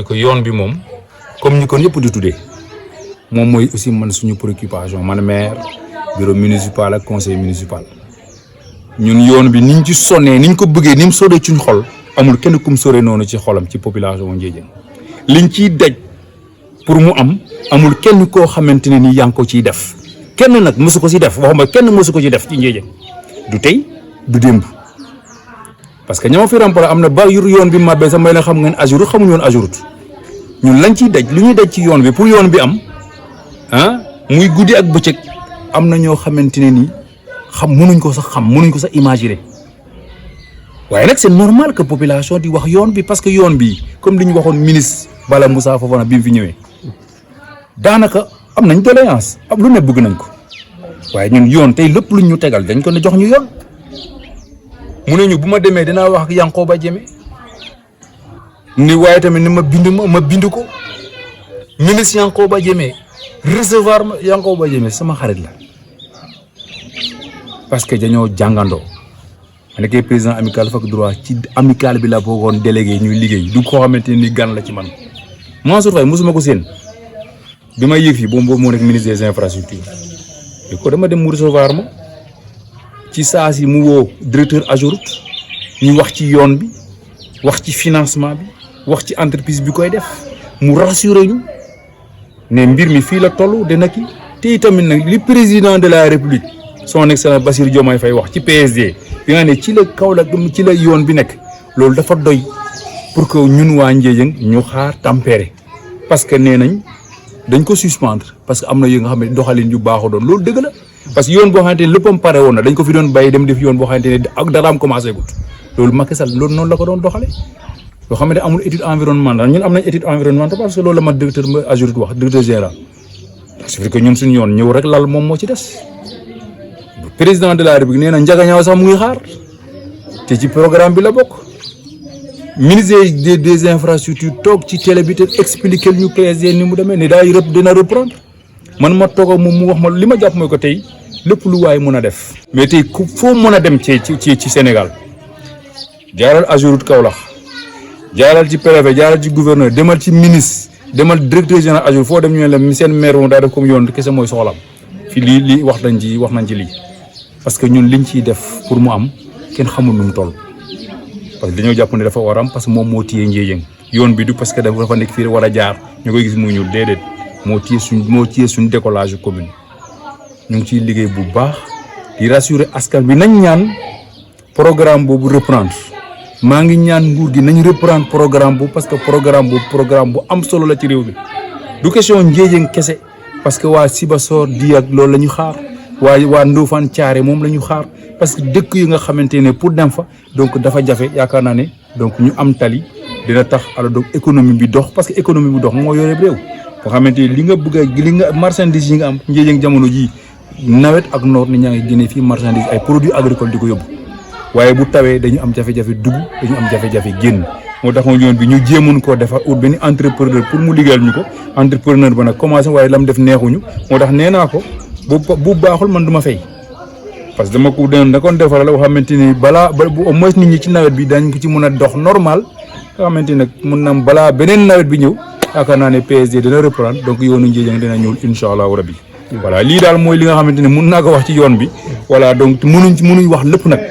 que yoon bi moom comme ñu ko ñëpp di tuddee moom mooy aussi man suñu préoccupation man maire bureau municipal ak conseil municipal ñun yoon bi niñ ci sonnee niñ ko bëggee ni mu soree ci xol amul kenn kum soree noonu ci xolam ci population Ndiédiène liñ ciy daj pour mu am amul kenn koo xamante ne ni yaa ngi ko ciy def kenn nag mësu ko ci def waxuma kenn mësu ko ci def ci Ndiédiène du tey du démb parce que ñama fi remplacé am na ba yoon bi màbbee sax may la xam ngeen Ageroute xamuñu woon Ageroute ñun lañ ciy daj li ñuy daj ci yoon bi pour yoon bi am muy guddi ak bëccëg am na ñoo xamante ne ni mënuñ ko sax imaginer waaye nag c'est normal que population di wax yoon bi parce que yoon bi comme li ñu waxoon ministre Bala Moussa Fofana bi mu fi ñëwee daanaka am nañ doléance am lu ne bëgg nañ ko waaye ñun yoon tey lépp luñ ñu tegal dañ ko ne jox ñu yoon mu ne ñu bu ma demee dinaa wax ak Yankoba Diémé ni waaye tamit ni ma bind ko ministre Yankoba Diémé recevoir ma Yankoba Diémé sama xarit la parce que dañoo jàngandoo ma nekkee président amical fak droit ci amical bi la boogoon délégué ñuy liggéey du ko xamante ni gan la ci man Mansour Faye mosuma ko seen bi may yëg fii boobu moo nekk ministre des infrastructures et ko dama dem mu recevoir ma ci saa si mu woo directeur Ageroute ñu wax ci yoon bi wax ci financement bi wax ci entreprise bi koy def mu rassuré ñu ne mbir mi fii la toll dina ki te itamit nag li président de la république son excellence Bassirou Diomaye Faye wax ci PSD bi nga ne ci la Kaolack ci la yoon bi nekk loolu dafa doy pour que ñun waa Ndiédiène ñu xaar tempérer parce que nee nañ dañ ko suspendre parce que am na yi nga xam ne doxalin yu baaxoo doon loolu dëgg la parce que yoon boo xamante ne léppam pare woon na dañ ko fi doon bàyyi dem def yoon boo xamante ne ak daraam commencé gut loolu Macky Sall loolu noonu la ko doon doxale yoo xam ne amul étude environnementale ñun am nañ étude environnementale parce que loolu la ma directeur Ageroute wax directeur général c'est vrai que ñun suñu yoon ñëw rek lal moom moo ci des président de la République nee na njagañaaw sax mu ngi xaar te ci programme bi la bokk ministre des infrastructures toog ci télé bi te expliquer ñu PSD ni mu demee ne dina reprendre man ma toog ak moom mu wax ma li ma jàpp mooy ko tey lépp lu waay mën a def. mais tey ku foo mën a dem ci Sénégal jaaral Ageroute Kaolack jaaral ci préfet jaaral ci gouverneur demal ci ministre demal directeur général Ageroute foo dem ñu ne la seen maire moom daa def comme yoon kese mooy soxlaam fii lii wax nañ ci lii parce que ñun liñ ciy def pour mu am kenn xamul nu mu toll. parce que dañoo jàpp ne dafa war am parce que moom moo téye Ndiédiène yoon bi du parce que dafa nekk fii war a jaar ñu koy gis mu ñuul déedéet moo téye suñ décollage commune ñu ngi ciy liggéey bu baax di rassurer askan bi nañ ñaan programme boobu reprendre maa ngi ñaan nguur gi nañ reprendre programme boobu parce que programme bu am solo la ci réew mi du question Ndiédiène kese parce que waa Sibassor di ak loolu la ñu xaar waa Ndofane Thiaré moom la ñu xaar parce que dëkk yi nga xamante ne pour dem fa donc dafa jafe yaakaar naa ne donc ñu am tali dina tax alors donc économie bi dox parce que économie bi dox moo yore réew nga xamante ni li nga marchandise yi nga am Ndiédiène jamono jii nawet ak noor ni ñaa ngi génnee fii marchandise ay produits agricoles di ko yóbbu waaye bu tawee dañu am jafe-jafe dugg dañu am jafe-jafe génn moo tax yoon bi ñu jéemoon koo defar ut benn entrepreneur pour mu liggéeyal ñu ko entrepreneur ba nag commencé waaye lam def neexuñu moo tax nee naa ko bu baaxul man du ma fay parce que dama ko da koon defaral la boo xamante ni balaa au moins nit ñi ci nawet bi dañ ko ci mën a dox normal nga xamante ni nag mun na balaa beneen nawet bi ñëw yaakaar naa ne PSD dina reprendre donc yoonu Ndiédiène dina ñëw incha allahu rabbi voilà lii daal mooy li nga xamante ni mun naa ko wax ci yoon bi voilà donc mënuñ wax lépp nag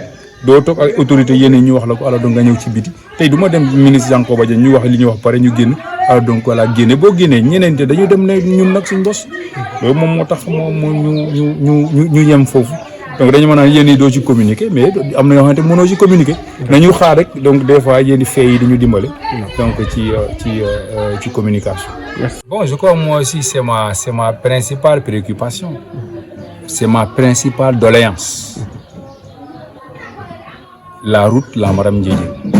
doo toog ak autorité yéen ñu wax la ko alors donc nga ñëw ci biti tey du ma dem ministre Yankoba Diémé ñu wax li ñu wax pare ñu génn alors donc voilà génne boo génnee ñeneen te dañu dem ne ñun nag suñ bos loolu moom moo tax ñu yem foofu donc dañu mën a yéen yi doo ci communiquer mais am na yoo xamante mënoo ci communiquer nañu xaar rek donc des fois yéen fee yi dañu dimbale donc ci communication. Bon, je crois moi aussi c'est ma principale préoccupation, c'est ma principale doléance. La route la Maram Ndiédiène.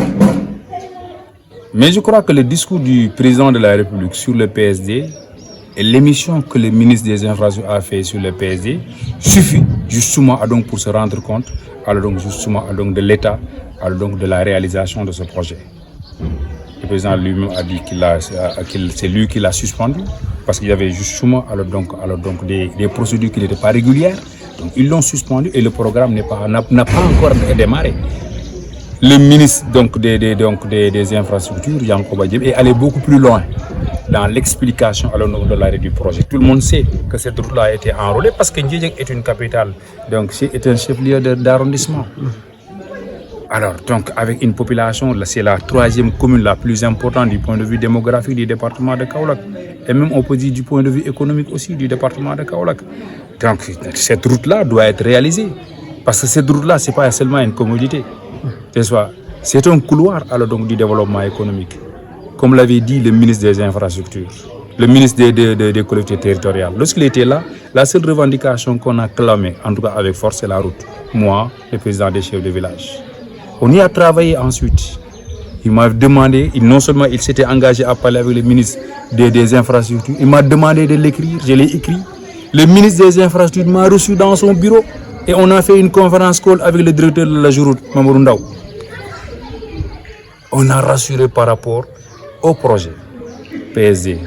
Mais je crois que le discours du président de la République sur le PSD et l'émission que le ministre des Infrastructures a fait sur le PSD suffit justement donc pour se rendre compte alors donc justement donc de l'état alors donc de la réalisation de ce projet. Le président lui-même a dit c'est lui qui l'a suspendu parce qu'il y avait justement alors donc des procédures qui n'étaient pas régulières. Donc ils l'ont suspendu et le programme n'a pas encore démarré. le ministre donc des infrastructures, Yankoba Diémé, est allé beaucoup plus loin dans l'explication de l'arrêt du projet. Tout le monde sait que cette route-là a été enrôlée parce que Ndiédiène est une capitale, donc c'est un chef-lieu d'arrondissement. Alors, donc, avec une population, c'est la 3e commune la plus importante du point de vue démographique du département de Kaolack. Et même, on peut dire du point de vue économique aussi du département de Kaolack. Donc, cette route-là doit être réalisée. Parce que cette route-là, ce n'est pas seulement une commodité. C'est un couloir alors, donc, du développement économique. Comme l'avait dit le ministre des Infrastructures, le ministre des collectivités territoriales. Lorsqu'il était là, la seule revendication qu'on a clamée, en tout cas avec force, c'est la route. Moi, le président des chefs de village. On y a travaillé ensuite. Il m'a demandé, non seulement il s'était engagé à parler avec le ministre des Infrastructures, il m'a demandé de l'écrire, je l'ai écrit. Le ministre des Infrastructures m'a reçu dans son bureau et on a fait une conférence call avec le directeur de la Géroute, Mamadou Ndaw. On a rassuré par rapport au projet. PSD,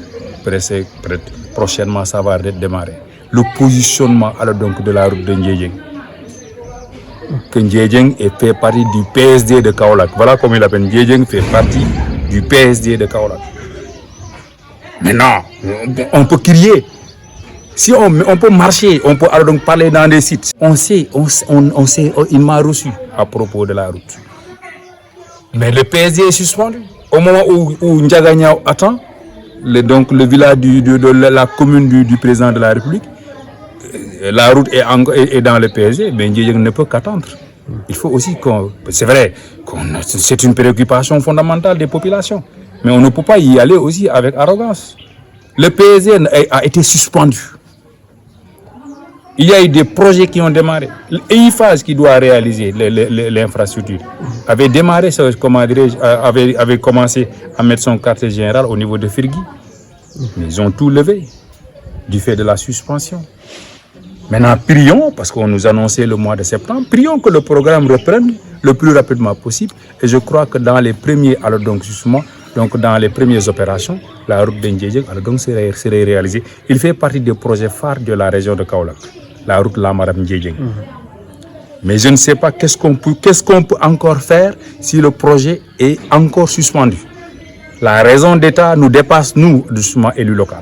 prochainement ça va démarrer. Le positionnement alors, donc, de la route de Ndiédiène. Que Ndiédiène fait partie du PSD de Kaolack. Voilà comment il appelle. Ndiédiène fait partie du PSD de Kaolack. Maintenant, on peut crier. Si on peut marcher, on peut alors donc parler dans des sites. On sait, il m'a reçu à propos de la route. Mais le PSD est suspendu. Au moment où Ndiaganyao attend, le village de la commune du président de la République, la route est dans le PSG, mais Ndiédiène ne peut qu'attendre. Il faut aussi c'est vrai, c'est une préoccupation fondamentale des populations, mais on ne peut pas y aller aussi avec arrogance. Le PSG a été suspendu. Il y a eu des projets qui ont démarré. L'EIFAS qui doit réaliser l'infrastructure avait démarré, avait commencé à mettre son quartier général au niveau de Firgui. Mais ils ont tout levé du fait de la suspension. Maintenant, prions, parce qu'on nous annonçait le mois de septembre, prions que le programme reprenne le plus rapidement possible. Et je crois que dans les premiers, alors donc justement, dans les premières opérations, la route de Ndiédiène serait réalisée. Il fait partie des projets phares de la région de Kaolack, la route Lamaram-Ndiédiène. Mais je ne sais pas qu'est-ce qu'on peut encore faire si le projet est encore suspendu. La raison d'État nous dépasse, nous, justement, élus locaux.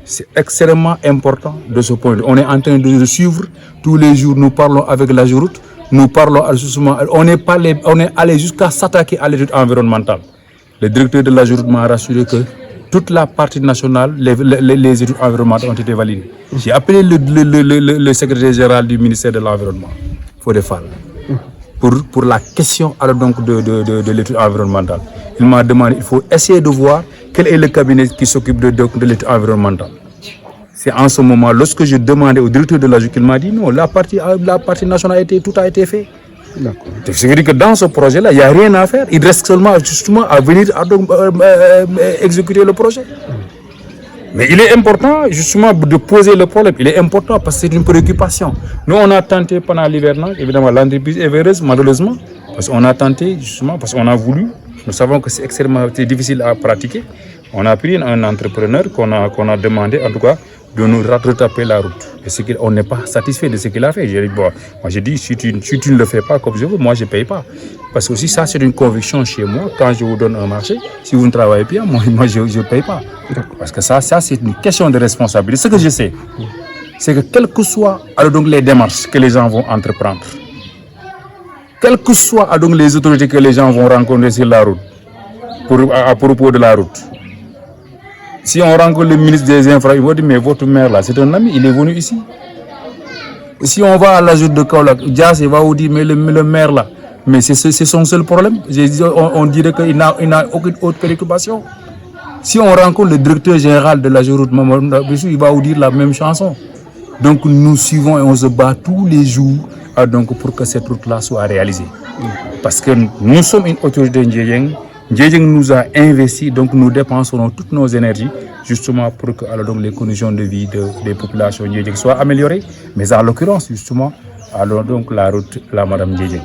C'est extrêmement important de ce point de vue. On est en train de suivre tous les jours. Nous parlons avec la Géroute, nous parlons justement. On est allé jusqu'à s'attaquer à l'étude environnementale. Le directeur de la Géroute m'a rassuré que toute la partie nationale, les études environnementales ont été validées. J'ai appelé le secrétaire général du ministère de l'Environnement, Fodé Fall, pour la question alors donc de l'étude environnementale. Il m'a demandé, il faut essayer de voir quel est le cabinet qui s'occupe de l'étude environnementale. C'est en ce moment, lorsque je demandais au directeur de la Géroute, il m'a dit non, la partie nationale, tout a été fait. Ça veut dire que dans ce projet-là, il n'y a rien à faire. Il reste seulement justement à venir exécuter le projet. Mais il est important justement de poser le problème. Il est important parce que c'est une préoccupation. Nous, on a tenté pendant l'hivernage, évidemment l'entreprise est heureuse, malheureusement, parce qu'on a tenté justement, parce qu'on a voulu. Nous savons que c'est extrêmement difficile à pratiquer. On a pris un entrepreneur qu'on a demandé, en tout cas, de nous retaper la route. Et on n'est pas satisfait de ce qu'il a fait. J'ai dit, moi j'ai dit, si tu ne le fais pas comme je veux, moi je ne paye pas. Parce que aussi ça c'est une conviction chez moi. Quand je vous donne un marché, si vous ne travaillez pas, moi je ne paye pas. Parce que ça c'est une question de responsabilité. Ce que je sais, c'est que quelles que soient donc les démarches que les gens vont entreprendre, quelles que soient donc les autorités que les gens vont rencontrer sur la route, à propos de la route, si on rencontre le ministre des Infrastructures, il va dire, mais votre maire là, c'est un ami, il est venu ici. Si on va à la Géroute de Kaolack, Dias va vous dire, mais le maire là, mais c'est son seul problème. On dirait qu'il n'a aucune autre préoccupation. Si on rencontre le directeur général de la Géroute, il va vous dire la même chanson. Donc nous suivons et on se bat tous les jours pour que cette route-là soit réalisée. Parce que nous sommes une autorité Ndiédiène. Ndiédiène nous a investi, donc nous dépenserons toutes nos énergies justement pour que les conditions de vie des populations Ndiédiène soient améliorées. Mais en l'occurrence, justement, la route, la Madame Ndiédiène.